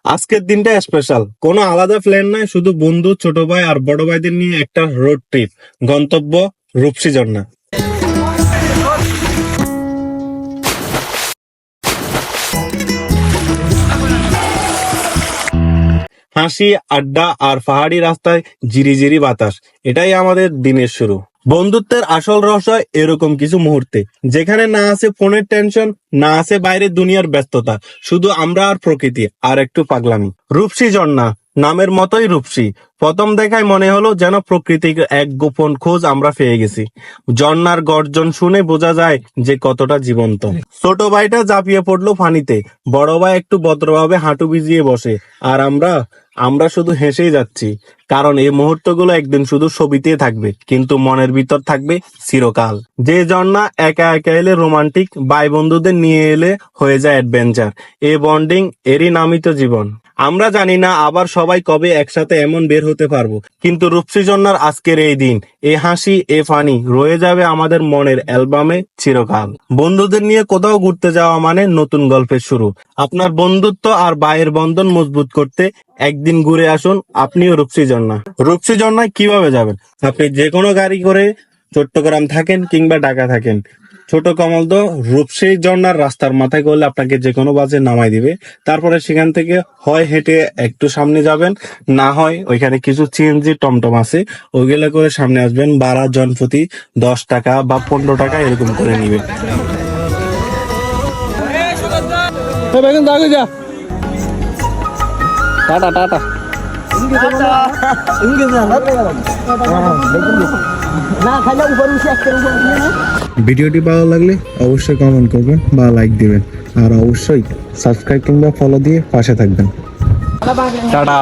আজকের দিনটা স্পেশাল, কোনো আলাদা প্ল্যান নাই, শুধু বন্ধু, ছোট ভাই আর বড় ভাইদের নিয়ে একটা রোড ট্রিপ। গন্তব্য রূপসী ঝর্ণা। হাসি, আড্ডা আর পাহাড়ি রাস্তায় জিরি বাতাস, এটাই আমাদের দিনের শুরু। বন্ধুত্বের আসল রহস্য এরকম কিছু মুহূর্তে, যেখানে না আছে ফোনের টেনশন, না আছে বাইরের দুনিয়ার ব্যস্ততা, শুধু আমরা আর প্রকৃতি আর একটু পাগলামি। রূপসী ঝর্ণা নামের মতোই রূপসী। প্রথম দেখায় মনে হলো যেন প্রকৃতির এক গোপন খোঁজ আমরা পেয়ে গেছি। ঝর্ণার গর্জন শুনে বোঝা যায় যে কতটা জীবন্ত। ছোট ভাইটা ঝাঁপিয়ে পড়লো পানিতে, বড় ভাই একটু ভদ্রভাবে হাঁটু ভিজিয়ে বসে, আর আমরা শুধু হেসেই যাচ্ছি, কারণ এই মুহূর্তগুলো একদিন শুধু ছবিতে থাকবে, কিন্তু মনের ভিতর থাকবে চিরকাল। যে ঝর্ণা একা একা এলে রোমান্টিক, ভাই বন্ধুদের নিয়ে এলে হয়ে যায় অ্যাডভেঞ্চার। এই বন্ডিং, এরই নামই তো জীবন। আমরা জানি না আবার সবাই কবে একসাথে এমন বের হতে পারবো, কিন্তু রূপসী ঝর্ণার আজকের এই দিন, এ হাসি, এ ফানি রয়ে যাবে আমাদের মনের অ্যালবামে চিরকাল। বন্ধুদের নিয়ে কোথাও ঘুরতে যাওয়া মানে নতুন গল্পের শুরু। আপনার বন্ধুত্ব আর ভাইয়ের বন্ধন মজবুত করতে একদিন ঘুরে আসুন আপনিও রূপসী ঝর্ণা। রূপসী ঝর্ণায় কিভাবে যাবেন? আপনি যে কোনো গাড়ি করে চট্টগ্রাম থাকেন কিংবা ঢাকা থাকেন, ছোট কমল তো রূপসী ঝর্ণার রাস্তার মাথায় করলে আপনাকে যে কোনো বাসে নামাই দিবে। তারপরে সেখান থেকে হয় হেঁটে একটু সামনে যাবেন, না হয় ওইখানে কিছু সিএনজি টমটম আছে, ওইগুলো করে সামনে আসবেন। ভাড়া জনপ্রতি 10 টাকা বা 15 টাকা এরকম করে নিবে। Tata tata. ভিডিওটি ভালো লাগলে অবশ্যই কমেন্ট করবেন বা লাইক দিবেন, আর অবশ্যই সাবস্ক্রাইব কিংবা ফলো দিয়ে পাশে থাকবেন। টাটা।